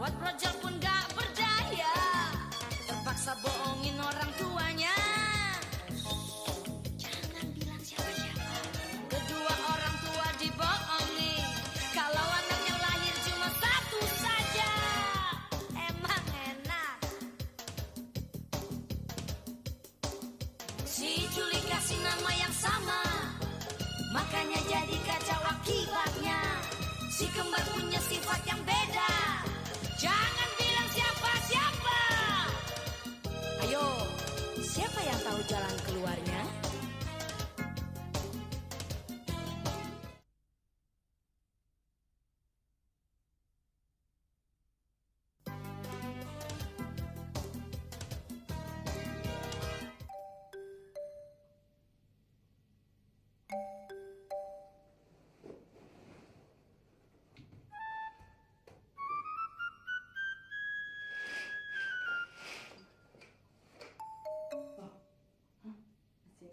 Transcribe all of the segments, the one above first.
Buat Roger pun gak berdaya, terpaksa bohongin orang tuanya. Jangan bilang siapa-siapa. Kedua orang tua dibohongi, kalau anaknya lahir cuma satu saja. Emang enak. Si Juli kasih nama yang sama, makanya jadi kacau akibatnya. Si kembar punya sifat yang beda. Jangan bilang siapa-siapa. Ayo, siapa yang tahu jalan keluarnya?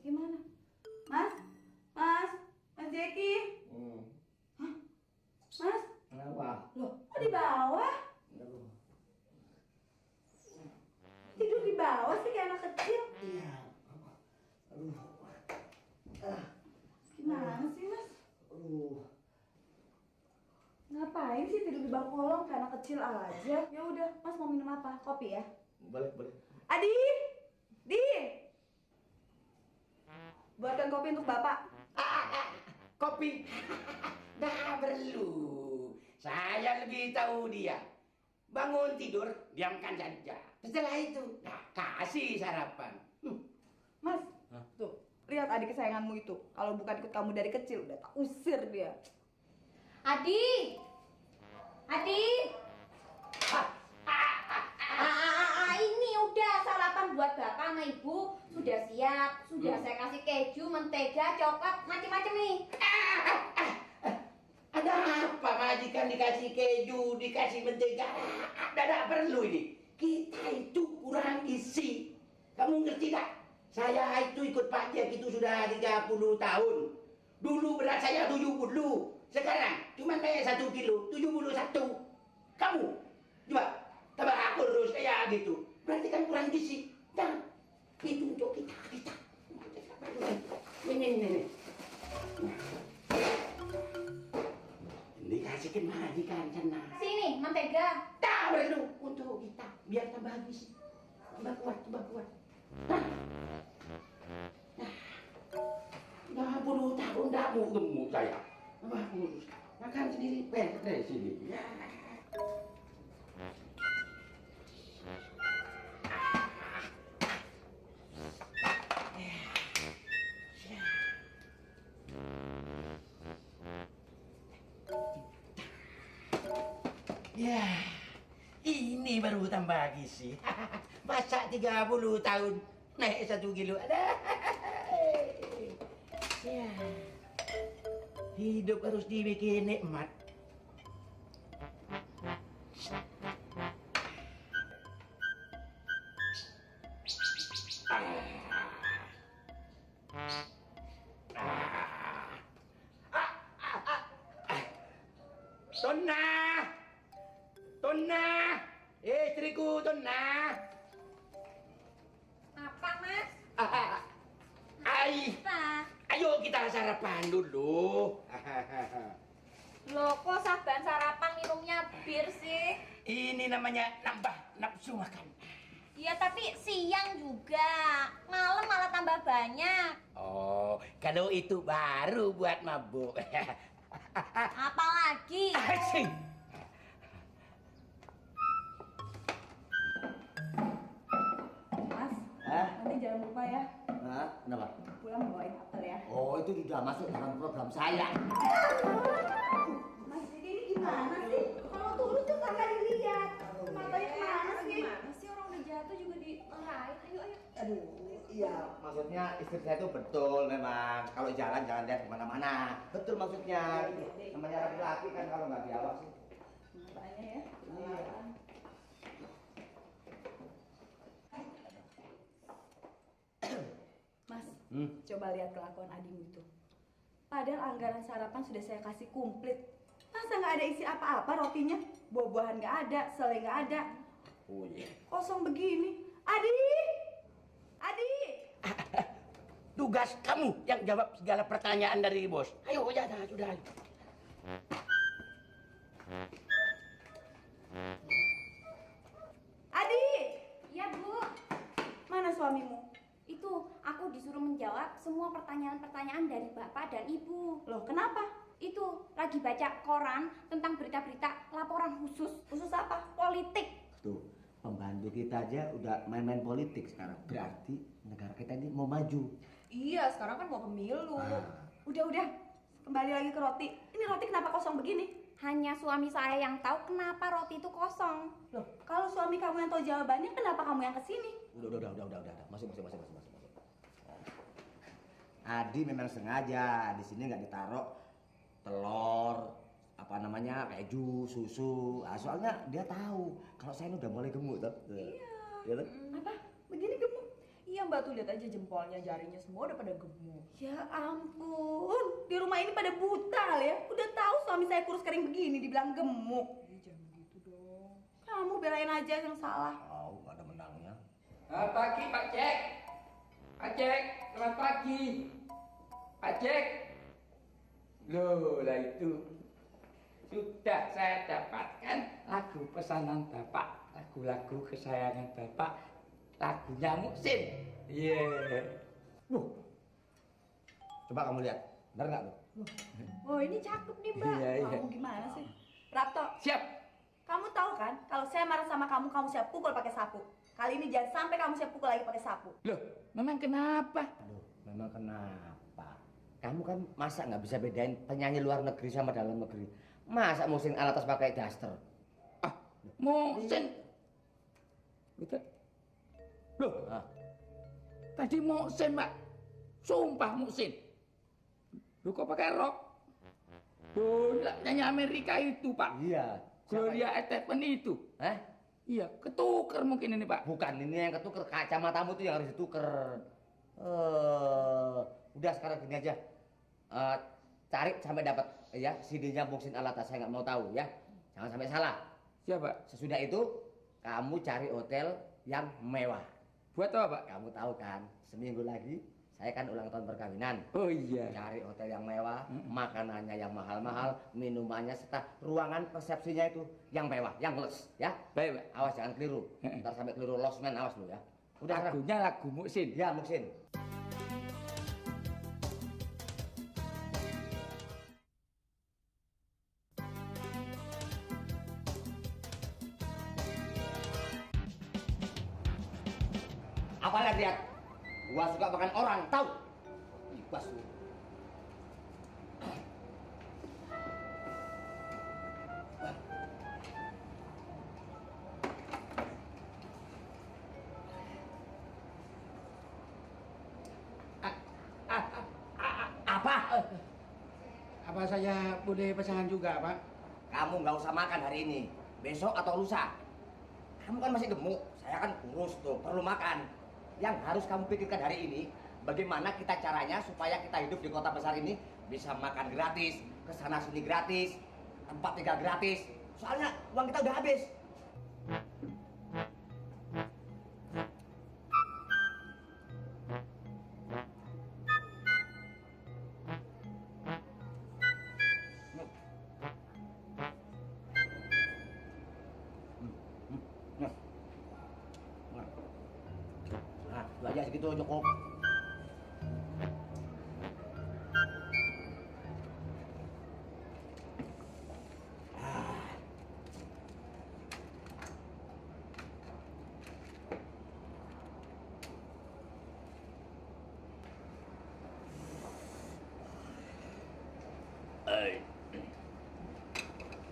Gimana? Mas? Mas Jeki? Hah? Mas? Kenapa? Loh, kok di bawah? Tidur di bawah sih kayak anak kecil. Iya. Aduh. Gimana sih, Mas? Aduh. Ngapain sih tidur di bawah kolong kayak anak kecil aja? Ya udah, Mas mau minum apa? Kopi ya? Boleh. Adi! Di! Buatkan kopi untuk Bapak. Kopi. Nggak perlu. Saya lebih tahu dia. Bangun tidur, diamkan saja. Setelah itu, kasih sarapan. Mas, tuh, lihat adik kesayanganmu itu. Kalau bukan ikut kamu dari kecil, udah tak usir dia. Adi! Ini udah sarapan buat bapak sama ibu. Sudah siap, sudah saya kasih keju, mentega, coklat, macam-macam nih. Ada apa majikan dikasih keju, dikasih mentega? Tidak perlu ini. Kita itu kurang isi. Kamu ngerti tak? Saya itu ikut Pak Jack itu sudah 30 tahun. Dulu berat saya 70. Sekarang cuma naik 1 kilo, 71. Kamu coba tambah kurus kayak gitu. Berarti kan kurang gizi. Dan itu untuk kita. Ini. Ini kasih ke majikan sana. Sini, mentega. Tak perlu untuk kita biar tambah gizi. Tambah kuat. Nah. 60 tahun dah mau gemuk saya. Tambah kurus. Makan sendiri, dari sini. Ya. Ya, ini baru tambah gizi. Masa 30 tahun naik 1 kilo. Ada. Ya. Hidup harus dibikin nikmat. Tonna, istriku Tonna. Apa, Mas? Ayo kita sarapan dulu. Loh, kok saban sarapan minumnya bir sih? Ini namanya nambah nafsu makan. Iya, tapi siang juga. Malam malah tambah banyak. Oh, kalau itu baru buat mabuk. Apalagi? Asing. Mas, Hah? nanti jangan lupa ya. Hah? Kenapa? Pulang bawain apel ya. Oh, itu sudah masuk dalam program saya. Mas, jadi ini gimana sih? Kalau turun tuh kakak dilihat. Matanya kemana sih? Gimana sih orang udah jatuh juga dimarahin? Ayo. Aduh, iya, maksudnya istri saya itu betul memang kalau jalan jangan lihat kemana-mana. Betul maksudnya. Namanya laki-laki kan kalau nggak diawasi. Matanya ya. Iya. Mas, coba lihat kelakuan adikmu itu. Padahal anggaran sarapan sudah saya kasih komplit. Masa nggak ada isi apa-apa rotinya? buah-buahan nggak ada, selai nggak ada. Oh iya. Kosong begini. Adi! Adi! Tugas kamu yang jawab segala pertanyaan dari bos. Ayo, sudah. Adi! Iya, Bu. Mana suamimu? Itu aku disuruh menjawab semua pertanyaan-pertanyaan dari Bapak dan Ibu. Loh, kenapa? Itu lagi baca koran tentang berita-berita laporan khusus. Khusus apa? Politik. Tuh, pembantu kita aja udah main-main politik sekarang. Berarti negara kita ini mau maju. Iya, sekarang kan mau pemilu. Ah. Udah. Kembali lagi ke roti. Ini roti kenapa kosong begini? Hanya suami saya yang tahu kenapa roti itu kosong. Loh, kalau suami kamu yang tahu jawabannya, kenapa kamu yang kesini? Udah. Masuk. Adi memang sengaja di sini nggak ditaruh telur, apa namanya, keju, susu. Ah, soalnya dia tahu kalau saya ini udah mulai gemuk, tuh. Iya. Apa? Begini gemuk? Iya Mbak, tuh lihat aja jempolnya, jarinya semua udah pada gemuk. Ya ampun, di rumah ini pada buta ya. Udah tahu suami saya kurus kering begini, dibilang gemuk. Jangan gitu dong. Kamu belain aja yang salah. Tahu nggak ada menangnya. Selamat pagi Pak Cek. Pak Cek, selamat pagi. Pak Cek. Loh lah itu. Sudah saya dapatkan lagu pesanan Bapak. Lagu-lagu kesayangan Bapak. Lagunya Muksin. Iya. Coba kamu lihat, benar nggak tuh? Oh ini cakep nih Mbak. Iya. Kamu gimana sih? Rapto, Siap. kamu tahu kan kalau saya marah sama kamu, kamu siap pukul pakai sapu. Kali ini jangan sampai kamu siap pukul lagi pakai sapu. Loh, memang kenapa? Aduh, memang kenapa? Kamu kan masa nggak bisa bedain penyanyi luar negeri sama dalam negeri? Masa Muhsin Alatas pakai daster? Ah, Muksin. Betul. Loh, Ah, tadi Muksin, Pak. Sumpah Muksin. Lu kok pakai rok? Oh, nyanyi Amerika itu, Pak. iya. Gloria Estefan itu. Hah? Iya, ketuker mungkin ini, Pak. Bukan, ini yang ketuker, kacamatamu tuh yang harus dituker. Udah sekarang gini aja. Cari sampai dapat ya CD-nya Muhsin Alatas, saya nggak mau tahu ya. Jangan sampai salah. Siapa? Sesudah itu kamu cari hotel yang mewah. Buat apa, Pak? Kamu tahu kan, seminggu lagi saya kan ulang tahun perkawinan. Oh iya. Cari hotel yang mewah, makanannya yang mahal-mahal, minumannya serta ruangan resepsinya itu yang mewah, yang les, ya. Baik, Pak. Awas jangan keliru. Ntar sampai keliru losmen, awas lu ya. Udah sekarang. Lagunya lagu Muksin. Ya, Muksin. Apa lihat? Gua suka makan orang, tahu? Ibas lu. Apa? Apa saya boleh pesanan juga, Pak? Kamu nggak usah makan hari ini. Besok atau lusa. Kamu kan masih gemuk. Saya kan kurus tuh, perlu makan. Yang harus kamu pikirkan hari ini, bagaimana kita caranya supaya kita hidup di kota besar ini bisa makan gratis, kesana sini gratis, tempat tinggal gratis. Soalnya uang kita udah habis. Nah, itu aja segitu cukup.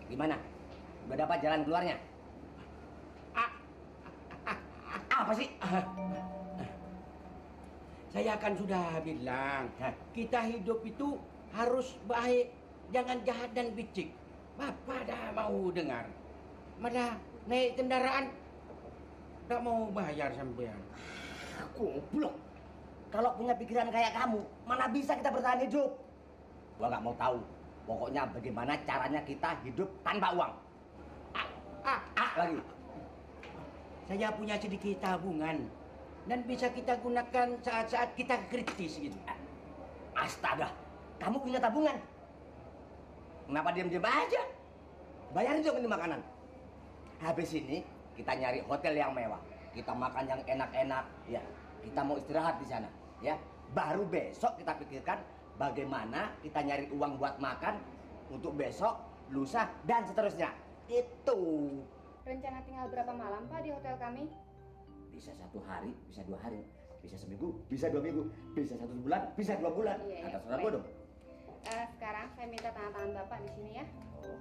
Gimana? Udah dapat jalan keluarnya? Apa sih? Saya kan sudah bilang, Hah? kita hidup itu harus baik, jangan jahat dan picik. Bapak dah mau dengar. Malah naik kendaraan, tak mau bayar sampean. Goblok. Kalau punya pikiran kayak kamu, mana bisa kita bertahan hidup? Gua nggak mau tahu. Pokoknya bagaimana caranya kita hidup tanpa uang. lagi. Saya punya sedikit tabungan dan bisa kita gunakan saat-saat kita kritis gitu. Astaga, kamu punya tabungan? Kenapa diam-diam aja? Bayarin dong ini makanan. Habis ini kita nyari hotel yang mewah, kita makan yang enak-enak, ya. Kita mau istirahat di sana, ya. Baru besok kita pikirkan bagaimana kita nyari uang buat makan untuk besok, lusa, dan seterusnya. Itu. Rencana tinggal berapa malam Pak di hotel kami? Bisa 1 hari, bisa 2 hari, bisa seminggu, bisa 2 minggu, bisa 1 bulan, bisa 2 bulan. Iya, Atas nama dong. Sekarang saya minta tanda tangan Bapak di sini ya. Oh,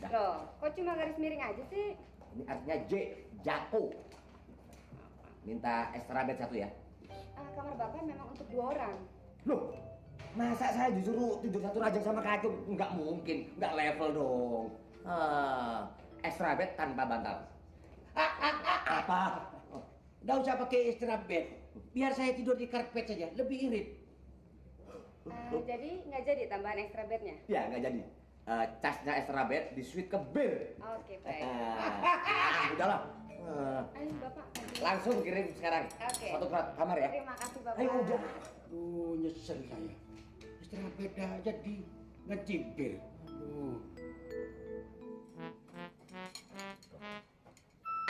dah. Loh, kok cuma garis miring aja sih? Ini artinya J, Jako. Minta extra bed 1 ya. Kamar Bapak memang untuk 2 orang. Loh, masa saya disuruh tidur 1 ranjang sama kacung? Nggak mungkin, nggak level dong. Extra bed tanpa bantal. Apa? Nggak usah pakai extra bed. Biar saya tidur di karpet saja, lebih irit. Jadi nggak jadi tambahan extra bednya? Ya, nggak jadi. Casnya extra bed di suite ke bir. Oke, baik. Udahlah. Ayo Bapak. Langsung kirim sekarang. Oke. 1 kamar ya. Terima kasih Bapak. Ayo udah. Nyesel saya. Extra bed aja di ngecibir.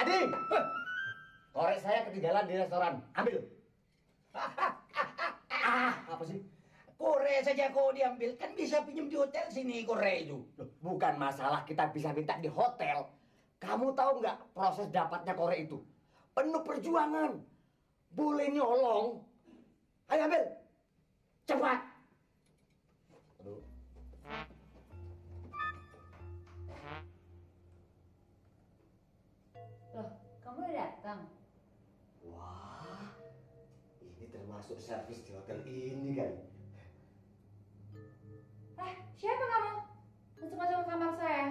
Ading, korek saya ketinggalan di restoran. Ambil. Apa sih? Korek saja kau diambil, kan bisa pinjam di hotel sini korek itu. Loh, bukan masalah kita bisa minta di hotel. Kamu tahu nggak proses dapatnya korek itu? Penuh perjuangan. Boleh nyolong. Ayo ambil. Cepat. Aduh. Loh, kamu udah datang? Wah, ini termasuk servis di hotel ini kan? Siapa kamu? Masuk-masuk ke kamar saya.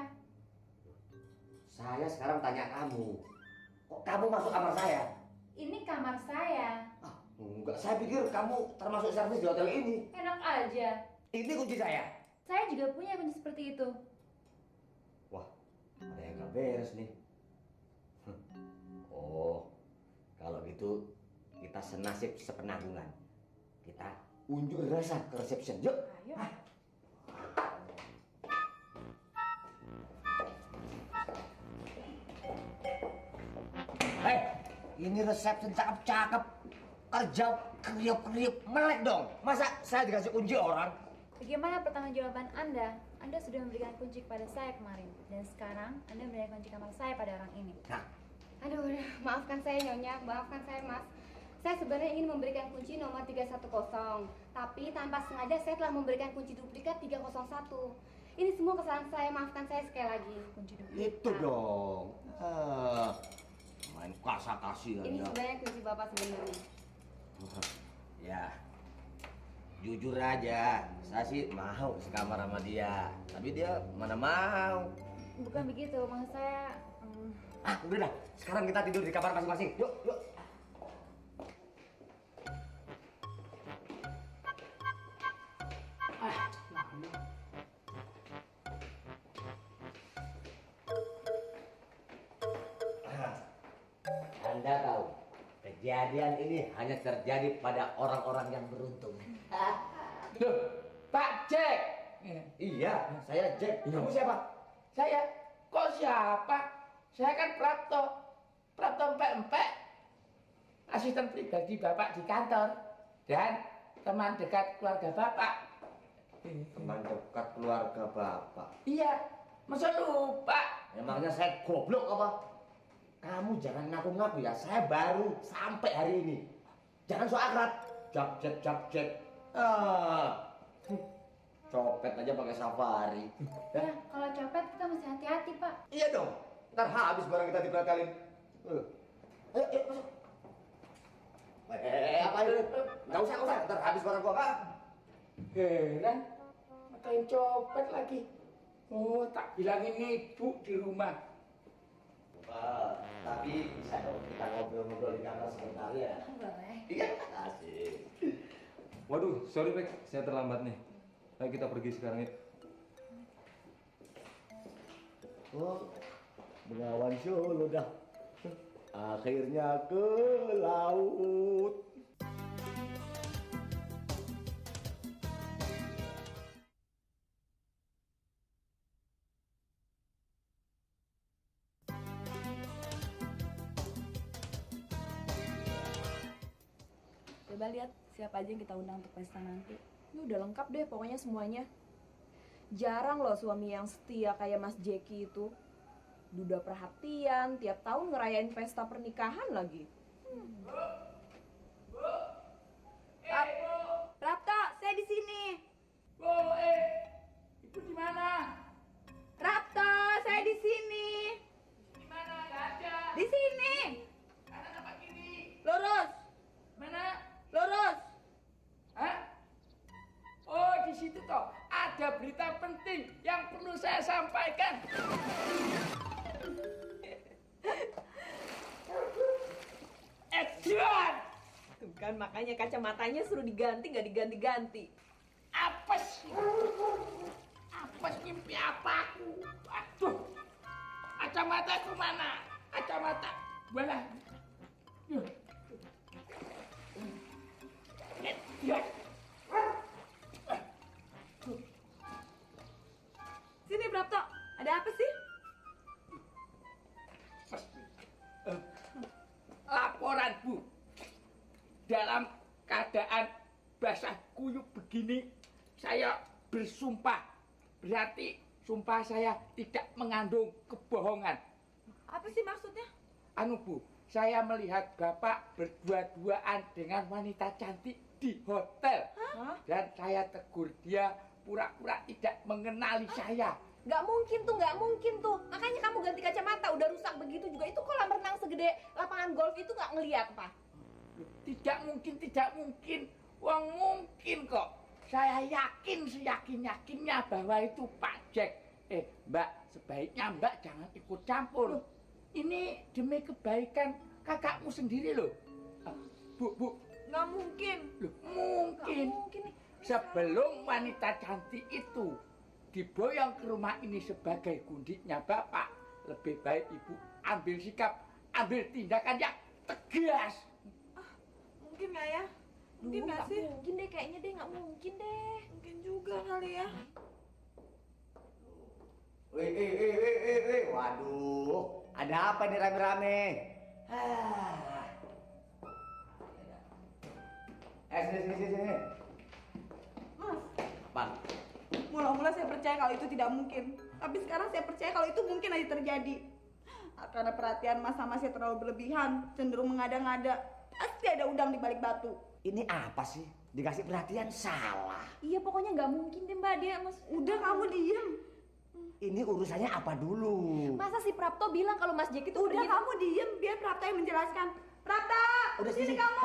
Saya sekarang tanya kamu. Kok kamu masuk kamar saya? Ini kamar saya. Enggak, saya pikir kamu termasuk servis di hotel ini. Enak aja. Ini kunci saya. Saya juga punya kunci seperti itu. Wah, ada yang gak beres nih. Oh, kalau gitu kita senasib sepenanggungan. Kita unjuk rasa ke reception. Yuk. Ayo. Ini reception cakep-cakep. Kerja kriuk-kriuk melek dong. Masa saya dikasih kunci orang? Bagaimana pertanggungjawaban Anda? Anda sudah memberikan kunci kepada saya kemarin. Dan sekarang Anda memberikan kunci kamar saya pada orang ini. Nah, Aduh, maafkan saya Nyonya, maafkan saya Mas. Saya sebenarnya ingin memberikan kunci nomor 310, tapi tanpa sengaja saya telah memberikan kunci duplikat 301. Ini semua kesalahan saya, maafkan saya sekali lagi. Kunci duplikat. itu dong. Main kasa-kasi Ini aja. sebenarnya kunci Bapak sebenarnya. Ya, jujur aja, saya sih mau sekamar sama dia. Tapi dia mana mau. Bukan begitu, maksud saya... Udah dah, sekarang kita tidur di kamar masing-masing. Yuk, yuk. Anda tahu, kejadian ini hanya terjadi pada orang-orang yang beruntung. Loh, Pak Jack. Iya, saya Jack. Kamu siapa? Saya. Kok siapa? Saya kan Prapto. Prapto empek-empek. Asisten pribadi Bapak di kantor. Dan teman dekat keluarga Bapak. Teman dekat keluarga Bapak. Iya, masa lupa? Emangnya saya goblok apa? Kamu jangan ngaku-ngaku ya, saya baru sampai hari ini. Jangan so akrab. Jab-jab. Copet aja pakai safari. Ya, kalau copet kita mesti hati-hati, Pak. Iya dong, ntar habis barang kita dipretelin. Ayo, masuk. Apa ini? Nggak usah, ntar habis barang gua, Pak. Heran, ngatain copet lagi. Oh, tak bilangin ibu di rumah. Tapi bisa dong kita ngobrol-ngobrol di kamar sebentar ya. Boleh. Iya, asik. Waduh, sorry Pak, saya terlambat nih. Ayo kita pergi sekarang ya. Oh, Bengawan Solo dah. Akhirnya ke laut. Coba lihat siapa aja yang kita undang untuk pesta nanti. Ini udah lengkap deh pokoknya semuanya. Jarang loh suami yang setia kayak Mas Jeki itu. Duda perhatian, tiap tahun ngerayain pesta pernikahan lagi. Rapto, saya di sini. Itu di mana? Rapto, saya di sini. Di mana? Gak ada. Di sini. Kanan apa kiri? Lurus, Mana? lurus. Hah? Oh, di situ toh ada berita penting yang perlu saya sampaikan. Edward! Tuh kan makanya kacamatanya suruh diganti, nggak diganti-ganti. Apes! Apes mimpi apa aku? Aduh! Kacamataku mana? Kacamata. Walah. Edward! Sini Brapto, ada apa sih? Laporan Bu, dalam keadaan basah kuyup begini saya bersumpah, berarti sumpah saya tidak mengandung kebohongan. Apa sih maksudnya? Anu Bu, saya melihat Bapak berdua-duaan dengan wanita cantik di hotel. Hah? Dan saya tegur dia pura-pura tidak mengenali saya. Nggak mungkin tuh, nggak mungkin tuh. Makanya kamu ganti kacamata, udah rusak begitu juga. Itu kolam renang segede lapangan golf itu nggak ngeliat, Pak. Tidak mungkin, tidak mungkin. Wong mungkin kok. Saya yakin seyakin-yakinnya bahwa itu Pak Jack. Mbak, sebaiknya Mbak jangan ikut campur. Ini demi kebaikan kakakmu sendiri loh. Bu. Nggak mungkin. Loh, mungkin. Nggak mungkin nih. Sebelum wanita cantik itu diboyong ke rumah ini sebagai gundiknya Bapak, lebih baik Ibu ambil sikap, ambil tindakan yang tegas. Mungkin nggak ya? Mungkin nggak sih? Mungkin deh, kayaknya deh nggak mungkin deh. Mungkin juga kali ya. Waduh, ada apa nih rame-rame? Sini. Mas, Apa? mula-mula saya percaya kalau itu tidak mungkin. Tapi sekarang saya percaya kalau itu mungkin aja terjadi. Karena perhatian Mas sama saya terlalu berlebihan, cenderung mengada-ngada. Pasti ada udang di balik batu. Ini apa sih? Dikasih perhatian salah. Iya, pokoknya nggak mungkin deh Mbak, dia Mas. Udah kamu diem. Ini urusannya apa dulu? Masa si Prapto bilang kalau Mas Jack itu Udah pergi- kamu diem, biar Prapta yang menjelaskan. Prapta, Udah sini kamu.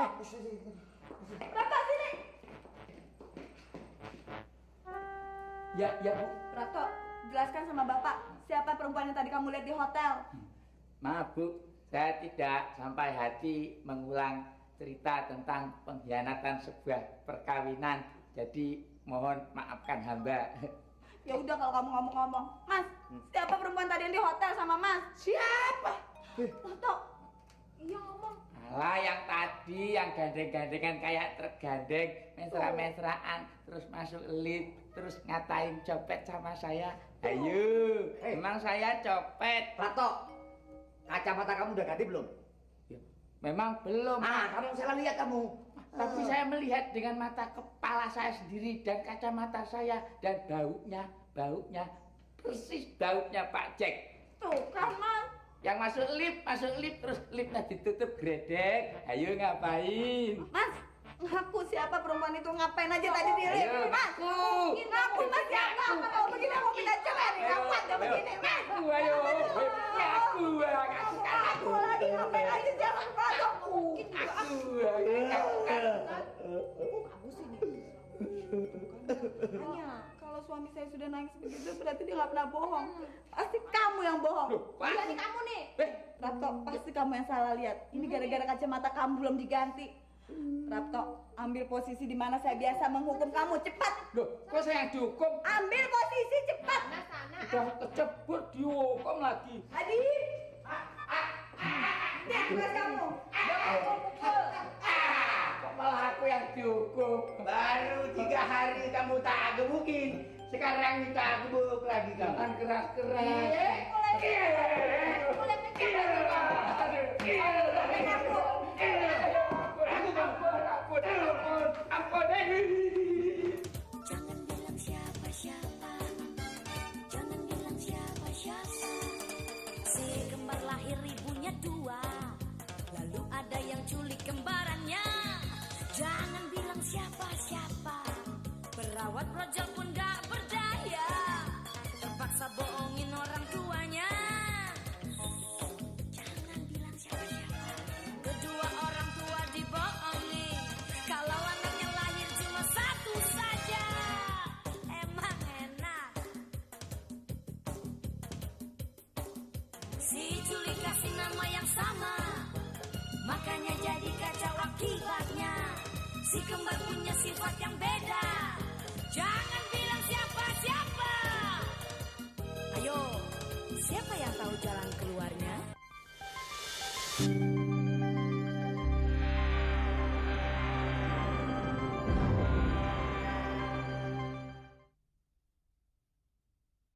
Prapta sini. Ya Bu. Prapto, jelaskan sama Bapak siapa perempuan yang tadi kamu lihat di hotel. Maaf Bu, saya tidak sampai hati mengulang cerita tentang pengkhianatan sebuah perkawinan. Jadi mohon maafkan hamba. Ya udah kalau kamu ngomong-ngomong. Mas, siapa perempuan tadi yang di hotel sama Mas? Siapa? Prapto, iya ngomong. Alah yang tadi yang gandeng-gandengan kayak tergandeng, mesra-mesraan, terus masuk lift, terus ngatain copet sama saya. Ayo, emang saya copet. Prato, kacamata kamu udah ganti belum? Memang belum. Kamu salah lihat kamu. Tapi saya melihat dengan mata kepala saya sendiri dan kacamata saya dan baunya persis baunya Pak Jack. Tuh kan Mas. Yang masuk lift terus liftnya ditutup gredek. Ayo ngapain? Mas, ngaku siapa perempuan itu, ngapain aja tadi di lift? Ayo, Mas, ngaku. ngaku Mas ya. Apa kalau begini aku pindah cerai nih, ngapain gak begini Mas? Ayo, ngaku. Aku lagi ngapain aja, jangan Prapto. Mungkin juga Aku. Aku sih nih. Hanya kalau suami saya sudah nangis begitu berarti dia nggak pernah bohong. Pasti kamu yang bohong. Berarti kamu nih. Prapto, pasti kamu yang salah lihat. Ini gara-gara kacamata kamu belum diganti. Prapto, ambil posisi di mana saya biasa menghukum kamu. Cepat. Loh, kok saya yang dihukum? Ambil posisi cepat. Sana. Udah kecebur dihukum lagi. Adi. Ini tugas kamu. Jangan pukul. Kok malah aku yang dihukum? Baru 3 hari kamu tak gebukin. Sekarang minta gebuk lagi kamu. Jangan keras-keras. Jangan bilang siapa-siapa, jangan bilang siapa-siapa. Si kembar lahir ibunya 2, lalu ada yang culik kembarannya. Jangan bilang siapa-siapa, perawat brojol pun gak berdaya, terpaksa bohongin orang tuanya. Jangan bilang siapa-siapa, kedua orang tua dibohongi, kalau anaknya lahir cuma 1 saja. Emang enak. Si culik kasih nama yang sama, makanya jadi kacau akibatnya. Si kembar punya sifat yang beda. Jangan